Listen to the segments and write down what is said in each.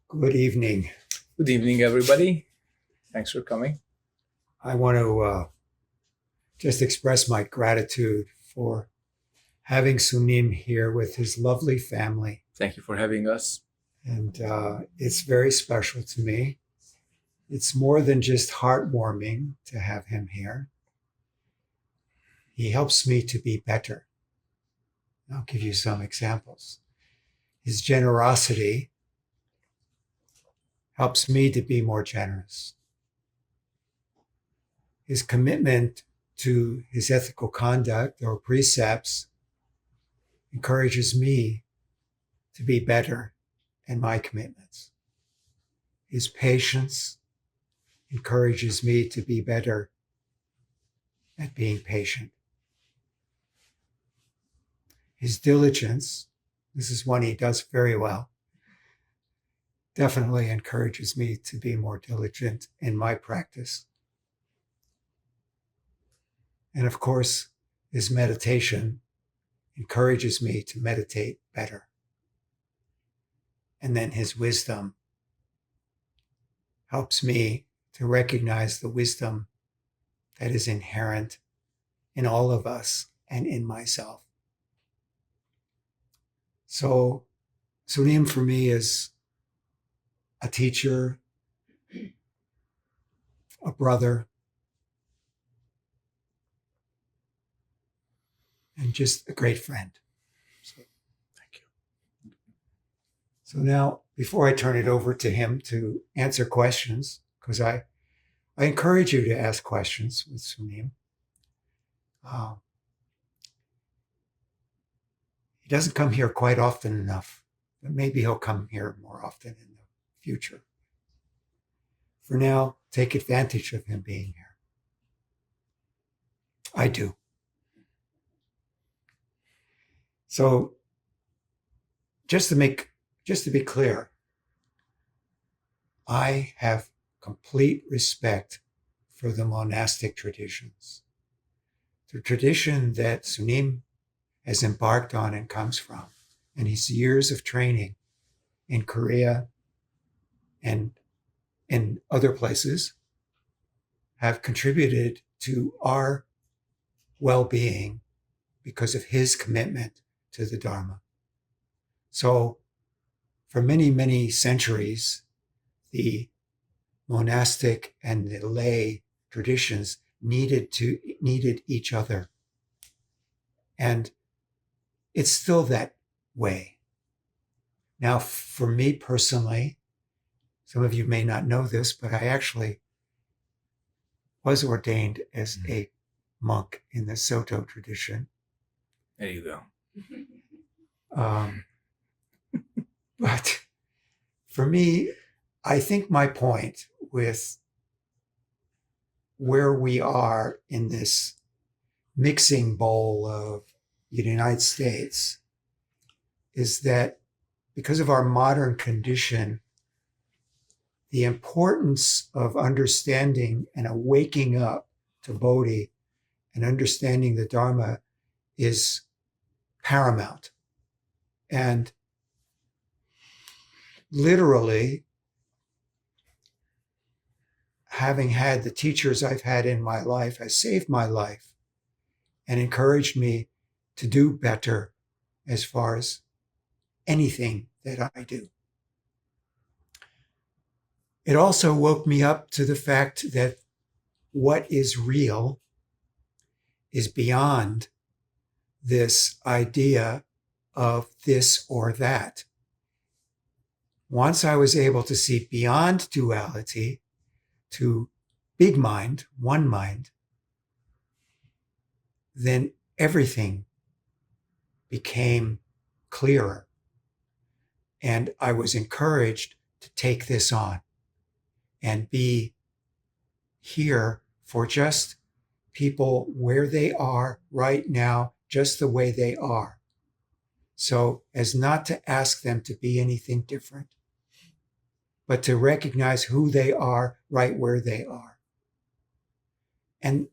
Good evening. Good evening, everybody. Thanks for coming. I want to just express my gratitude for having Sunim here with his lovely family. Thank you for having us. And it's very special to me. It's more than just heartwarming to have him here. He helps me to be better. I'll give you some examples. His generosity helps me to be more generous. His commitment to his ethical conduct or precepts encourages me to be better in my commitments. His patience encourages me to be better at being patient. His diligence, this is one he does very well, definitely encourages me to be more diligent in my practice. And of course, his meditation encourages me to meditate better. And then his wisdom helps me to recognize the wisdom that is inherent in all of us and in myself. So Sunim for me is a teacher, a brother, and just a great friend. So Thank you. So now, before I turn it over to him to answer questions, because I encourage you to ask questions with Sunim. He doesn't come here quite often enough, but maybe he'll come here more often in the future. For now, take advantage of him being here. I do. So, just to be clear, I have complete respect for the monastic traditions. The tradition that Sunim has embarked on and comes from, and his years of training in Korea and in other places have contributed to our well-being because of his commitment to the Dharma. So for many, many centuries, the monastic and the lay traditions needed each other. And it's still that way. Now, for me personally, some of you may not know this, but I actually was ordained as a monk in the Soto tradition. There you go. But for me, I think my point with where we are in this mixing bowl of the United States is that because of our modern condition, the importance of understanding and a waking up to Bodhi and understanding the Dharma is paramount. And literally, having had the teachers I've had in my life has saved my life and encouraged me to do better as far as anything that I do. It also woke me up to the fact that what is real is beyond this idea of this or that. Once I was able to see beyond duality to big mind, one mind, then everything became clearer. And I was encouraged to take this on and be here for just people where they are right now, just the way they are. So as not to ask them to be anything different, but to recognize who they are right where they are. And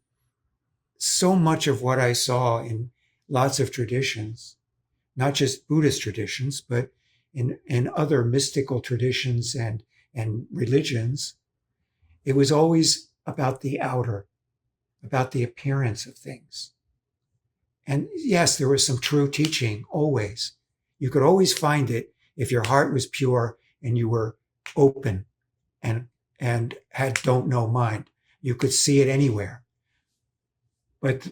so much of what I saw in lots of traditions, not just Buddhist traditions, but in other mystical traditions and religions, it was always about the outer, about the appearance of things. And yes, there was some true teaching always. You could always find it if your heart was pure and you were open and had don't know mind. You could see it anywhere. But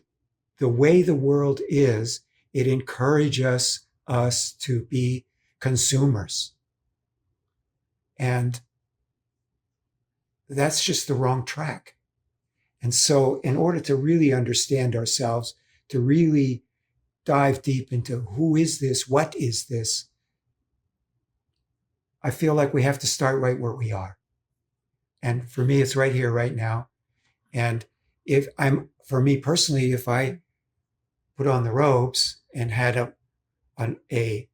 the way the world is, it encourages us to be consumers. And that's just the wrong track. And so in order to really understand ourselves, to really dive deep into who is this, what is this, I feel like we have to start right where we are. And for me, it's right here, right now. And for me personally, if I put on the robes and had a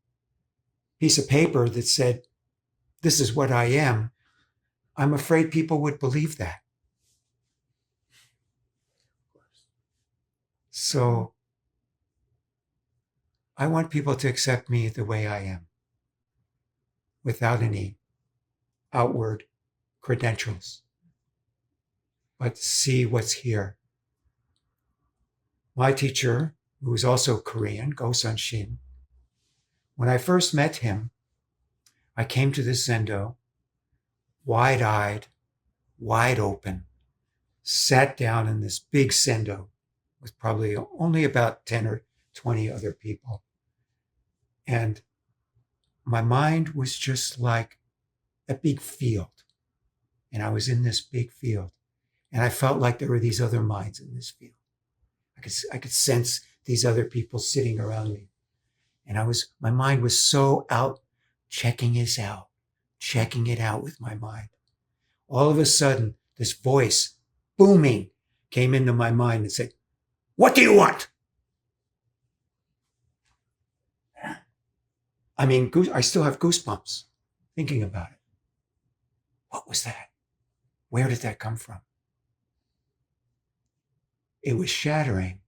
piece of paper that said, this is what I am, I'm afraid people would believe that. So I want people to accept me the way I am, without any outward credentials, but see what's here. My teacher, who was also Korean, Gosun Shin, when I first met him, I came to this Zendo wide-eyed, wide open, sat down in this big Zendo with probably only about 10 or 20 other people. And my mind was just like a big field. And I was in this big field. And I felt like there were these other minds in this field. I could sense these other people sitting around me. And my mind was so out, checking it out with my mind. All of a sudden, this voice, booming, came into my mind and said, "What do you want?" I mean, I still have goosebumps thinking about it. What was that? Where did that come from? It was shattering,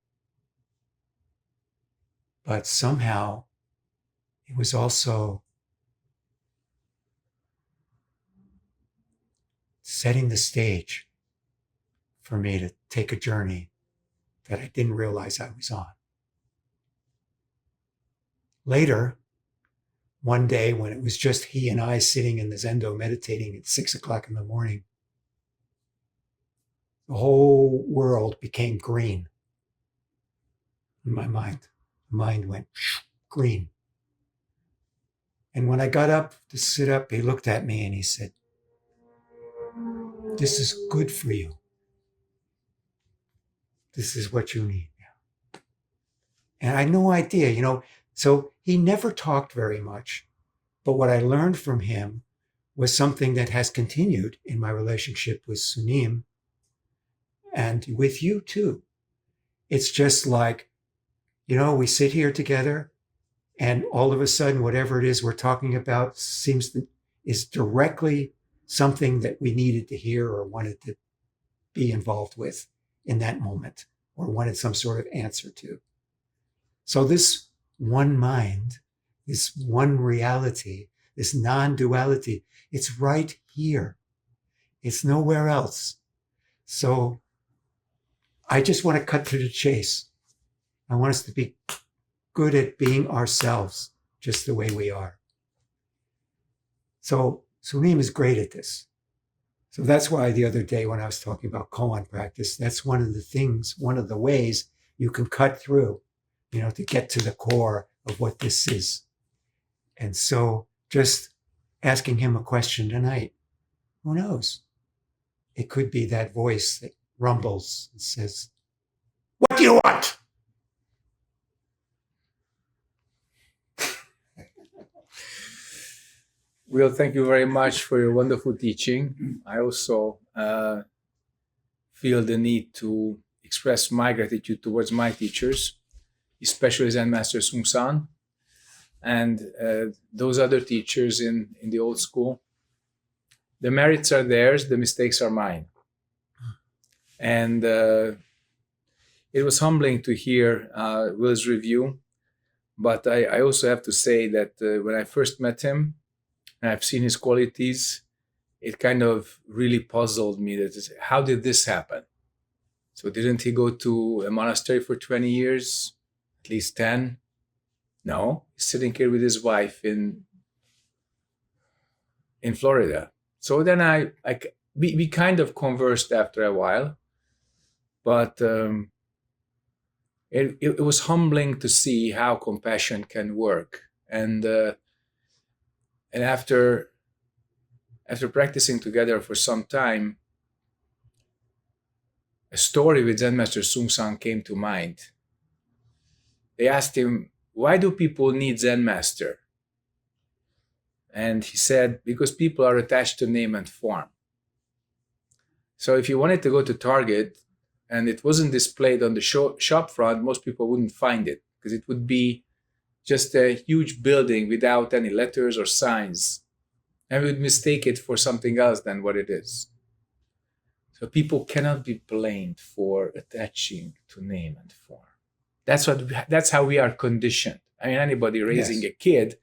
but somehow it was also setting the stage for me to take a journey that I didn't realize I was on. Later, one day when it was just he and I sitting in the Zendo meditating at 6 o'clock in the morning, the whole world became green in my mind. The mind went green. And when I got up to sit up, he looked at me and he said, "This is good for you. This is what you need now." And I had no idea, so he never talked very much. But what I learned from him was something that has continued in my relationship with Sunim and with you too. It's just like, we sit here together and all of a sudden, whatever it is we're talking about is directly something that we needed to hear or wanted to be involved with in that moment or wanted some sort of answer to. So this one mind, this one reality, this non-duality, it's right here. It's nowhere else. So I just want to cut to the chase. I want us to be good at being ourselves, just the way we are. So Sunim is great at this. So that's why the other day when I was talking about koan practice, that's one of the ways you can cut through, to get to the core of what this is. And so just asking him a question tonight, who knows? It could be that voice that rumbles and says, "What do you want?" Will, thank you very much for your wonderful teaching. I also feel the need to express my gratitude towards my teachers, especially Zen Master Sung San and those other teachers in the old school. The merits are theirs, the mistakes are mine. And it was humbling to hear Will's review But I also have to say that when I first met him, and I've seen his qualities, it kind of really puzzled me that how did this happen? So didn't he go to a monastery for 20 years, at least 10? No, he's sitting here with his wife in Florida. So then we kind of conversed after a while, but it was humbling to see how compassion can work. And after practicing together for some time, a story with Zen Master Sung Sang came to mind. They asked him, why do people need Zen Master? And he said, because people are attached to name and form. So if you wanted to go to Target and it wasn't displayed on the shop front, most people wouldn't find it because it would be just a huge building without any letters or signs. And we would mistake it for something else than what it is. So people cannot be blamed for attaching to name and form. That's how we are conditioned. I mean, anybody raising a kid,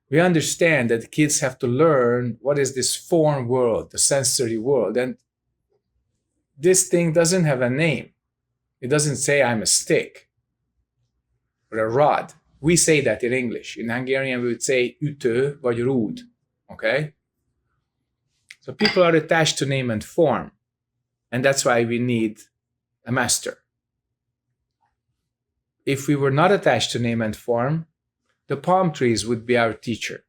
we understand that kids have to learn what is this form world, the sensory world. And this thing doesn't have a name. It doesn't say I'm a stick or a rod. We say that in English. In Hungarian, we would say ütő vagy rúd. Okay? So people are attached to name and form. And that's why we need a master. If we were not attached to name and form, the palm trees would be our teacher.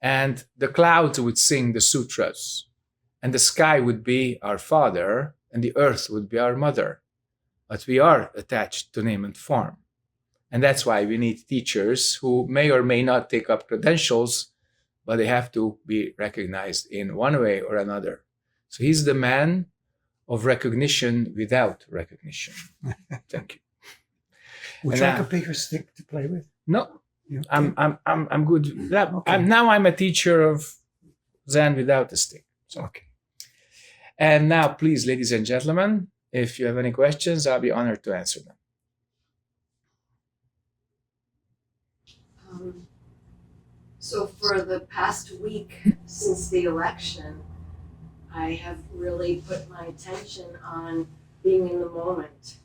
And the clouds would sing the sutras. And the sky would be our father. And the earth would be our mother. But we are attached to name and form. And that's why we need teachers who may or may not take up credentials, but they have to be recognized in one way or another. So he's the man of recognition without recognition. Thank you. Would you like a bigger stick to play with? No, Okay. I'm good. Okay. I'm a teacher of Zen without a stick. So. Okay. And now, please, ladies and gentlemen, if you have any questions, I'll be honored to answer them. So for the past week since the election, I have really put my attention on being in the moment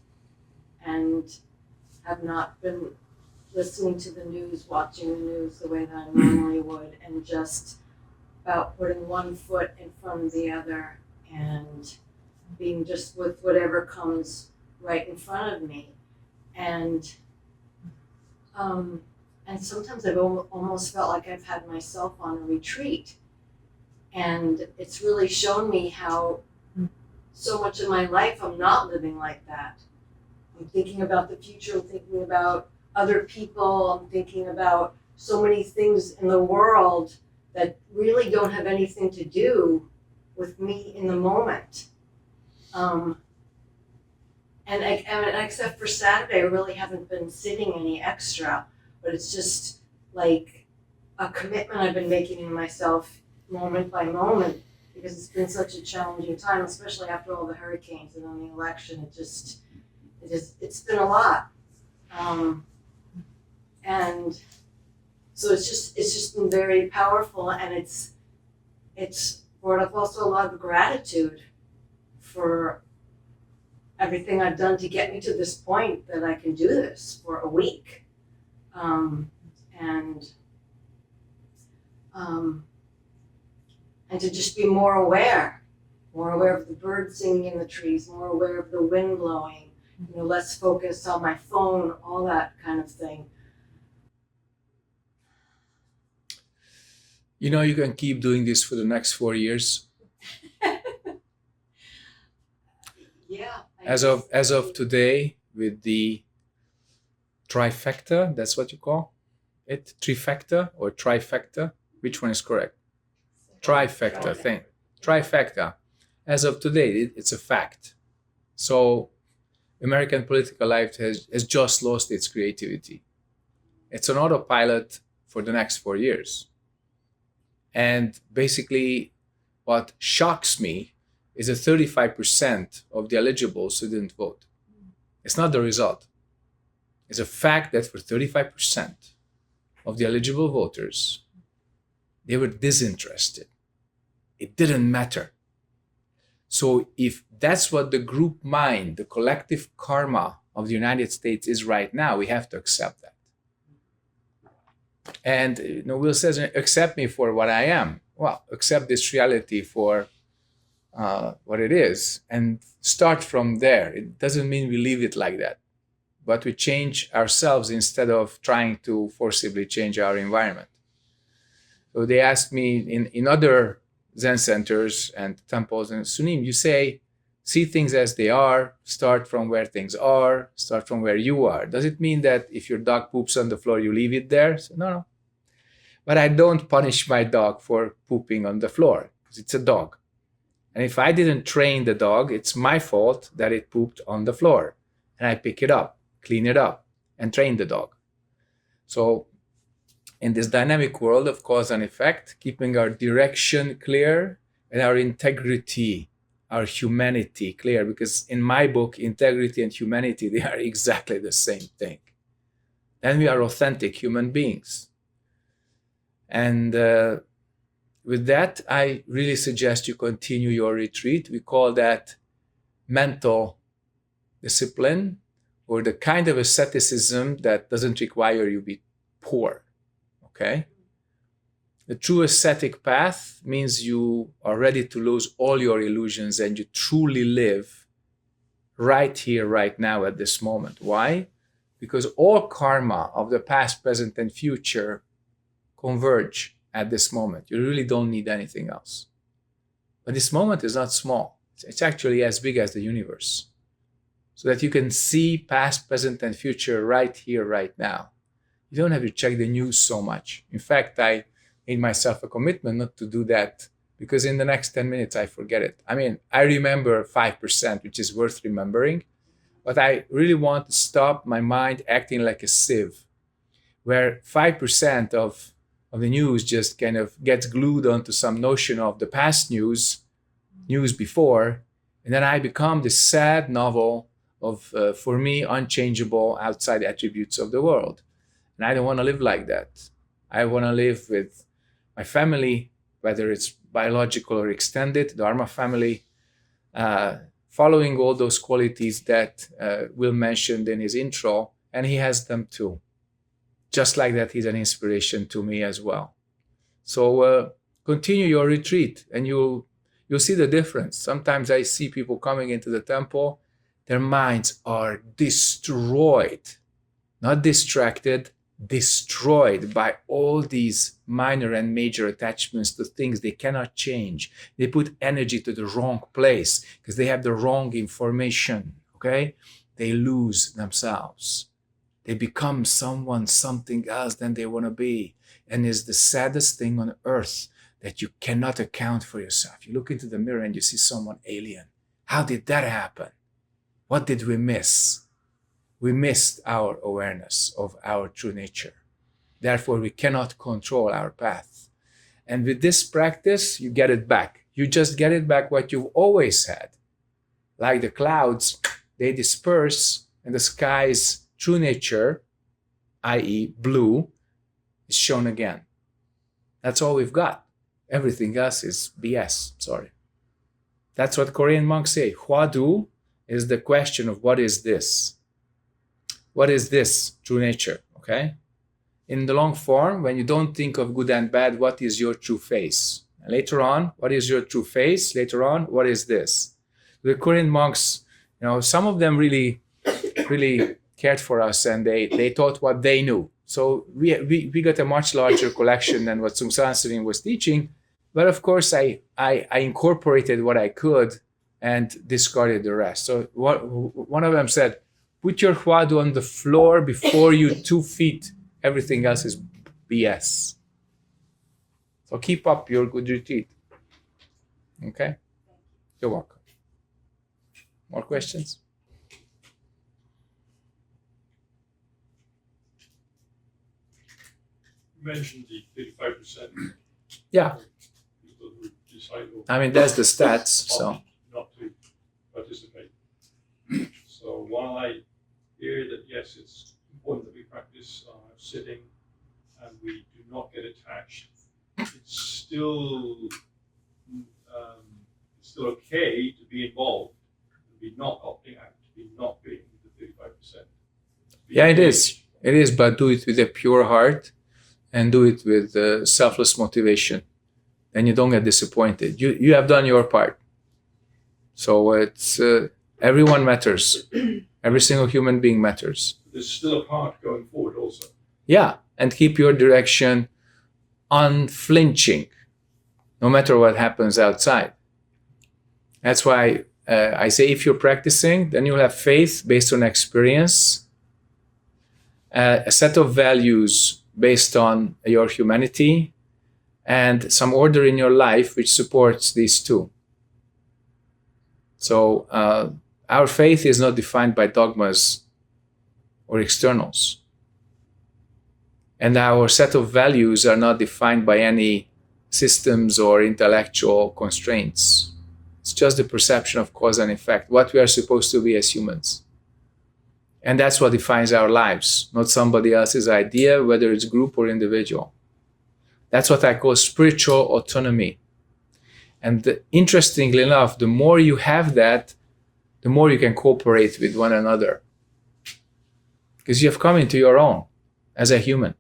and have not been listening to the news, watching the news the way that I normally would, and just about putting one foot in front of the other and being just with whatever comes right in front of me. And sometimes I've almost felt like I've had myself on a retreat. And it's really shown me how so much of my life I'm not living like that. I'm thinking about the future, I'm thinking about other people, I'm thinking about so many things in the world that really don't have anything to do with me in the moment. And except for Saturday, I really haven't been sitting any extra, but it's just like a commitment I've been making to myself moment by moment, because it's been such a challenging time, especially after all the hurricanes and then the election. It's been a lot. And so it's just been very powerful, and it's brought up also a lot of gratitude for everything I've done to get me to this point that I can do this for a week. And to just be more aware of the birds singing in the trees, more aware of the wind blowing, less focused on my phone, all that kind of thing. You can keep doing this for the next 4 years. Yeah. As of today, with the trifecta, that's what you call it? Trifecta or trifecta? Which one is correct? Trifecta thing. Trifecta. As of today, it's a fact. So American political life has just lost its creativity. It's an autopilot for the next 4 years. And basically, what shocks me is that 35% of the eligibles who didn't vote. It's not the result. is a fact that for 35% of the eligible voters, they were disinterested. It didn't matter. So if that's what the group mind, the collective karma of the United States is right now, we have to accept that. And Will says, accept me for what I am. Well, accept this reality for what it is and start from there. It doesn't mean we leave it like that, but we change ourselves instead of trying to forcibly change our environment. So they asked me in other Zen centers and temples and Sunim, you say, see things as they are, start from where things are, start from where you are. Does it mean that if your dog poops on the floor, you leave it there? So, no. But I don't punish my dog for pooping on the floor because it's a dog. And if I didn't train the dog, it's my fault that it pooped on the floor. And I pick it up, clean it up, and train the dog. So in this dynamic world of cause and effect, keeping our direction clear and our integrity, our humanity clear, because in my book, integrity and humanity, they are exactly the same thing. Then we are authentic human beings. And with that, I really suggest you continue your retreat. We call that mental discipline, or the kind of asceticism that doesn't require you be poor. Okay? The true ascetic path means you are ready to lose all your illusions and you truly live right here, right now, at this moment. Why? Because all karma of the past, present, and future converge at this moment. You really don't need anything else. But this moment is not small. It's actually as big as the universe. So that you can see past, present, and future right here, right now. You don't have to check the news so much. In fact, I made myself a commitment not to do that because in the next 10 minutes, I forget it. I mean, I remember 5%, which is worth remembering, but I really want to stop my mind acting like a sieve, where 5% of the news just kind of gets glued onto some notion of the past news before, and then I become this sad novel of, for me, unchangeable outside attributes of the world. And I don't want to live like that. I want to live with my family, whether it's biological or extended, Dharma family, following all those qualities that Will mentioned in his intro, and he has them too. Just like that, he's an inspiration to me as well. So continue your retreat and you'll see the difference. Sometimes I see people coming into the temple, their minds are destroyed, not distracted, destroyed by all these minor and major attachments to things they cannot change. They put energy to the wrong place because they have the wrong information, okay? They lose themselves. They become something else than they want to be. And it's the saddest thing on earth that you cannot account for yourself. You look into the mirror and you see someone alien. How did that happen? What did we miss? We missed our awareness of our true nature. Therefore, we cannot control our path. And with this practice, you get it back. You just get it back what you've always had. Like the clouds, they disperse and the sky's true nature, i.e. blue, is shown again. That's all we've got. Everything else is BS, sorry. That's what Korean monks say. Hwadu is the question of what is this? What is this true nature, okay? In the long form, when you don't think of good and bad, what is your true face? And later on, what is your true face? Later on, what is this? The Korean monks, some of them really cared for us and they taught what they knew. So we got a much larger collection than what Sungsan Sunim was teaching. But of course, I incorporated what I could and discarded the rest. So one of them said, put your hwadu on the floor before you 2 feet. Everything else is BS. So keep up your good retreat. Okay? You're welcome. More questions? You mentioned the 35%. Yeah. People who decide I mean, that's the stats. So not to participate. So while I hear that yes, it's important point that we practice sitting and we do not get attached, it's still okay to be involved, to be not opting out, to be not being the 35%. Yeah, it is. It is, but do it with a pure heart and do it with selfless motivation. And you don't get disappointed. You have done your part. So it's everyone matters. Every single human being matters. There's still a part going forward also. Yeah, and keep your direction unflinching, no matter what happens outside. That's why I say if you're practicing, then you'll have faith based on experience, a set of values based on your humanity, and some order in your life which supports these two. So our faith is not defined by dogmas or externals. And our set of values are not defined by any systems or intellectual constraints. It's just the perception of cause and effect, what we are supposed to be as humans. And that's what defines our lives, not somebody else's idea, whether it's group or individual. That's what I call spiritual autonomy. And interestingly enough, the more you have that, the more you can cooperate with one another. Because you have come into your own as a human.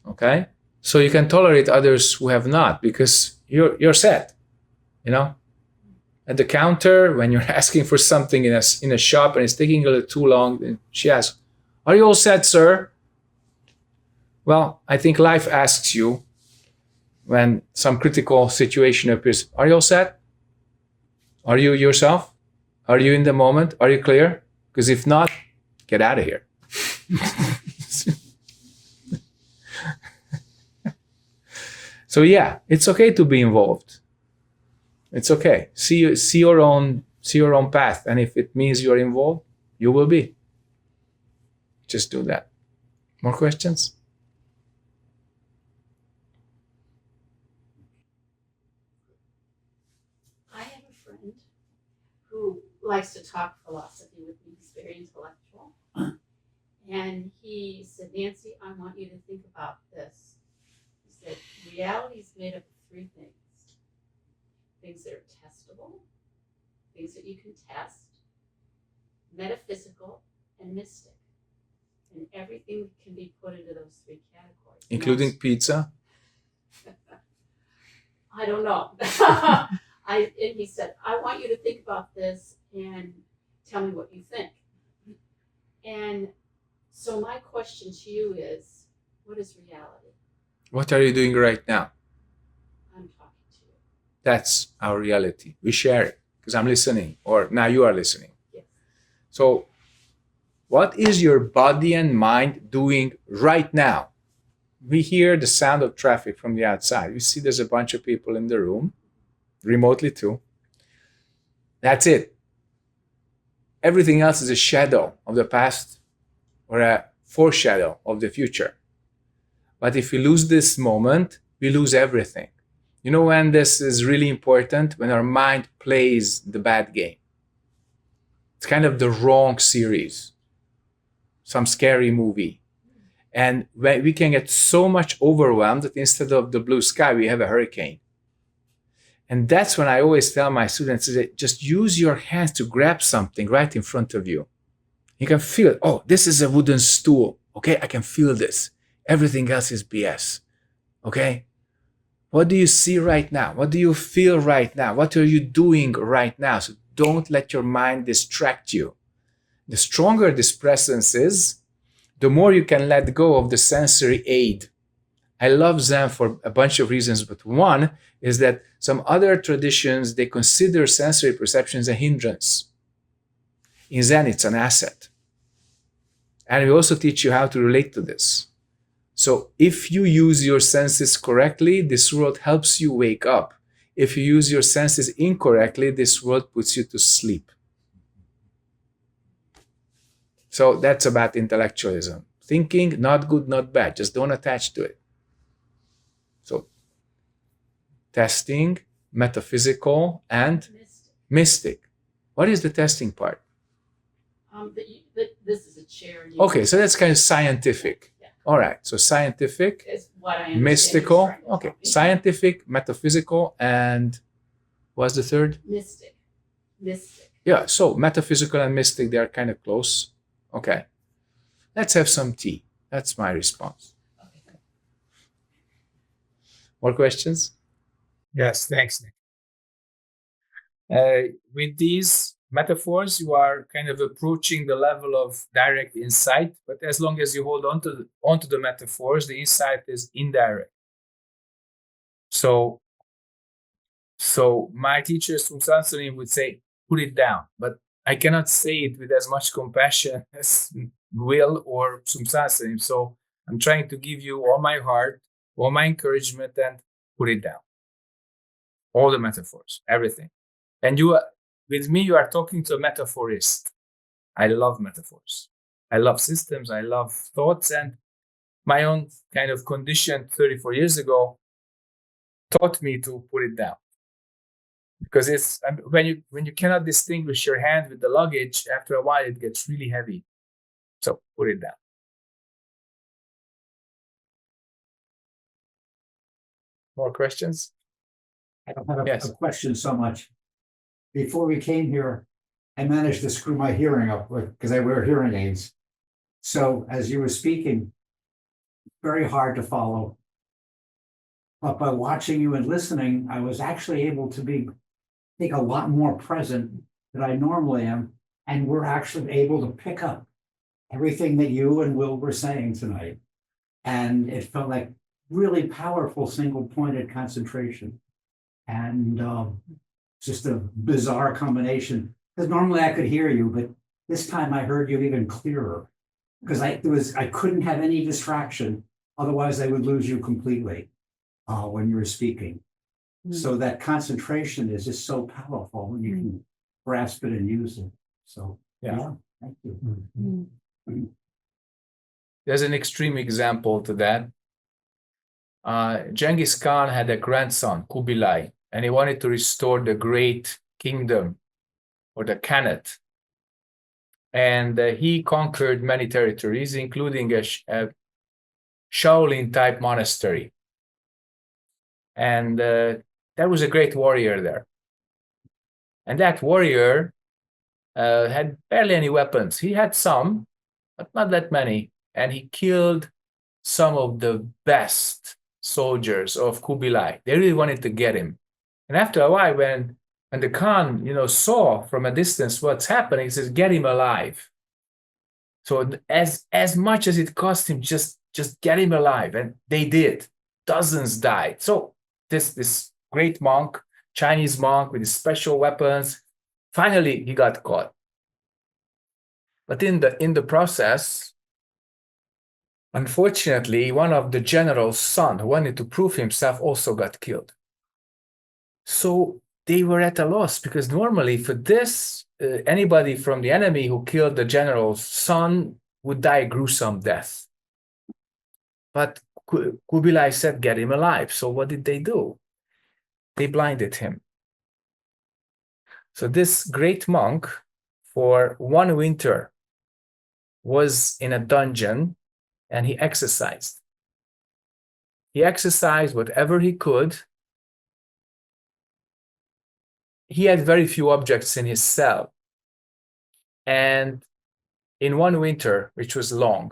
Okay? So you can tolerate others who have not, because you're set. You know? At the counter, when you're asking for something in a shop and it's taking a little too long, and she asks, "Are you all set, sir?" Well, I think life asks you, when some critical situation appears, "Are you all set? Are you yourself? Are you in the moment? Are you clear? Because if not, get out of here." So yeah, it's okay to be involved. It's okay. See your own path, and if it means you're involved, you will be. Just do that. More questions? I have a friend who likes to talk philosophy with me. He's very intellectual. And he said, "Nancy, I want you to think about this." He said, "Reality is made up of three things. Things that are testable, things that you can test, metaphysical, and mystic. And everything can be put into those three categories." Including pizza? I don't know. And he said, "I want you to think about this and tell me what you think." And so my question to you is, what is reality? What are you doing right now? I'm talking to you. That's our reality. We share it because I'm listening, or now you are listening. Yes. So what is your body and mind doing right now? We hear the sound of traffic from the outside. We see there's a bunch of people in the room, remotely too. That's it. Everything else is a shadow of the past or a foreshadow of the future. But if we lose this moment, we lose everything. You know when this is really important? When our mind plays the bad game. It's kind of the wrong series, some scary movie. And when we can get so much overwhelmed that instead of the blue sky, we have a hurricane. And that's when I always tell my students, just use your hands to grab something right in front of you. You can feel it. Oh, this is a wooden stool. Okay, I can feel this. Everything else is BS. Okay? What do you see right now? What do you feel right now? What are you doing right now? So don't let your mind distract you. The stronger this presence is, the more you can let go of the sensory aid. I love Zen for a bunch of reasons, but one is that some other traditions, they consider sensory perceptions a hindrance. In Zen, it's an asset. And we also teach you how to relate to this. So if you use your senses correctly, this world helps you wake up. If you use your senses incorrectly, this world puts you to sleep. So that's about intellectualism. Thinking, not good, not bad. Just don't attach to it. So testing, metaphysical, and mystic. What is the testing part? This is a chair. and you- Okay, so that's kind of scientific. Yeah. All right, so scientific, Is what I understand mystical. he's trying to Okay, tell me. scientific, metaphysical, and what's the third? Mystic. Yeah, so metaphysical and mystic, they are kind of close. Okay, let's have some tea. That's my response. Okay. More questions? Yes, thanks, Nick. With these metaphors, you are kind of approaching the level of direct insight, but as long as you hold onto the metaphors, the insight is indirect. So my teacher, Sunim, would say, put it down, but I cannot say it with as much compassion as Will or Sunim. So I'm trying to give you all my heart, all my encouragement, and put it down. All the metaphors, everything. And with me, you are talking to a metaphorist. I love metaphors. I love systems. I love thoughts. And my own kind of condition 34 years ago taught me to put it down. Because it's when you cannot distinguish your hand with the luggage, after a while it gets really heavy. So put it down. More questions? I don't have Yes. a question so much. Before we came here, I managed to screw my hearing up because I wear hearing aids. So as you were speaking, very hard to follow. But by watching you and listening, I was actually able to be, I think, a lot more present than I normally am. And we're actually able to pick up everything that you and Will were saying tonight. And it felt like really powerful single-pointed concentration. And just a bizarre combination. Because normally I could hear you, but this time I heard you even clearer. Because I couldn't have any distraction, otherwise I would lose you completely when you were speaking. So that concentration is just so powerful when you can grasp it and use it. So yeah, thank you. There's an extreme example to that. Genghis Khan had a grandson, Kubilai, and he wanted to restore the great kingdom or the Khanate. And he conquered many territories, including a Shaolin-type monastery. And there was a great warrior there. And that warrior had barely any weapons. He had some, but not that many. And he killed some of the best soldiers of Kubilai. They really wanted to get him. And after a while, when the Khan, saw from a distance what's happening, he says, "Get him alive." So as much as it cost him, just get him alive. And they did. Dozens died. So this great monk, Chinese monk with his special weapons, finally he got caught. But in the process, unfortunately, one of the general's son who wanted to prove himself also got killed. So they were at a loss, because normally for this, anybody from the enemy who killed the general's son would die a gruesome death. But Kubilai said, "Get him alive." So what did they do? They blinded him. So this great monk, for one winter, was in a dungeon and he exercised. He exercised whatever he could. He had very few objects in his cell. And in one winter, which was long,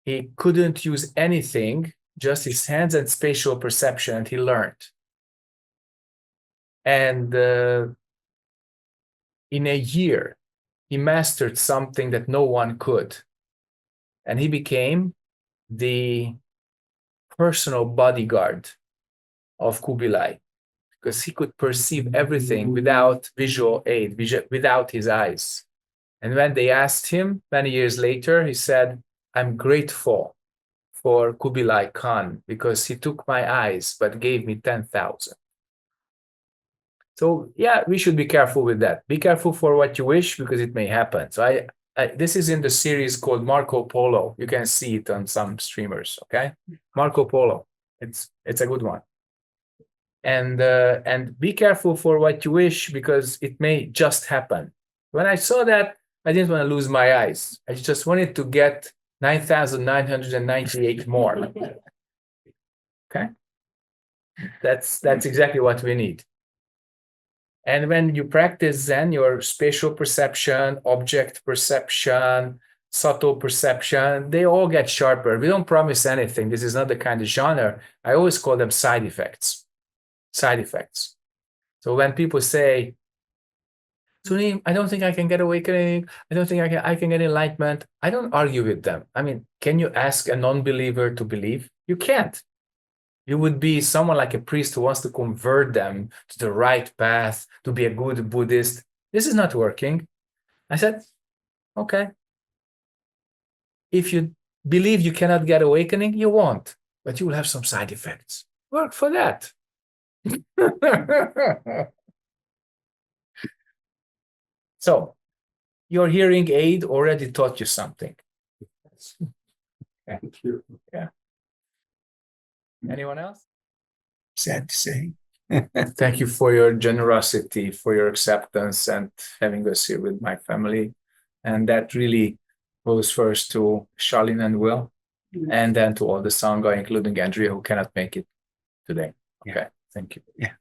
he couldn't use anything, just his hands and spatial perception, and he learned. And in a year, he mastered something that no one could. And he became the personal bodyguard of Kubilai, because he could perceive everything without visual aid, without his eyes. And when they asked him many years later, he said, "I'm grateful for Kubilai Khan because he took my eyes but gave me 10,000. So yeah, we should be careful with that. Be careful for what you wish, because it may happen. So this is in the series called Marco Polo. You can see it on some streamers, okay? Marco Polo, it's a good one. And be careful for what you wish, because it may just happen. When I saw that, I didn't want to lose my eyes. I just wanted to get 9,998 more. Okay? That's exactly what we need. And when you practice Zen, your spatial perception, object perception, subtle perception, they all get sharper. We don't promise anything. This is not the kind of genre. I always call them side effects. Side effects. So when people say, Sunim, I don't think I can get awakening. I don't think I can get enlightenment. I don't argue with them. I mean, can you ask a non-believer to believe? You can't. You would be someone like a priest who wants to convert them to the right path, to be a good Buddhist. This is not working. I said, okay. If you believe you cannot get awakening, you won't, but you will have some side effects. Work for that. So, your hearing aid already taught you something. Thank you. Yeah. Anyone else? Sad to say. Thank you for your generosity, for your acceptance, and having us here with my family. And that really goes first to Charlene and Will, and then to all the Sangha, including Andrea, who cannot make it today. Okay, thank you. Yeah.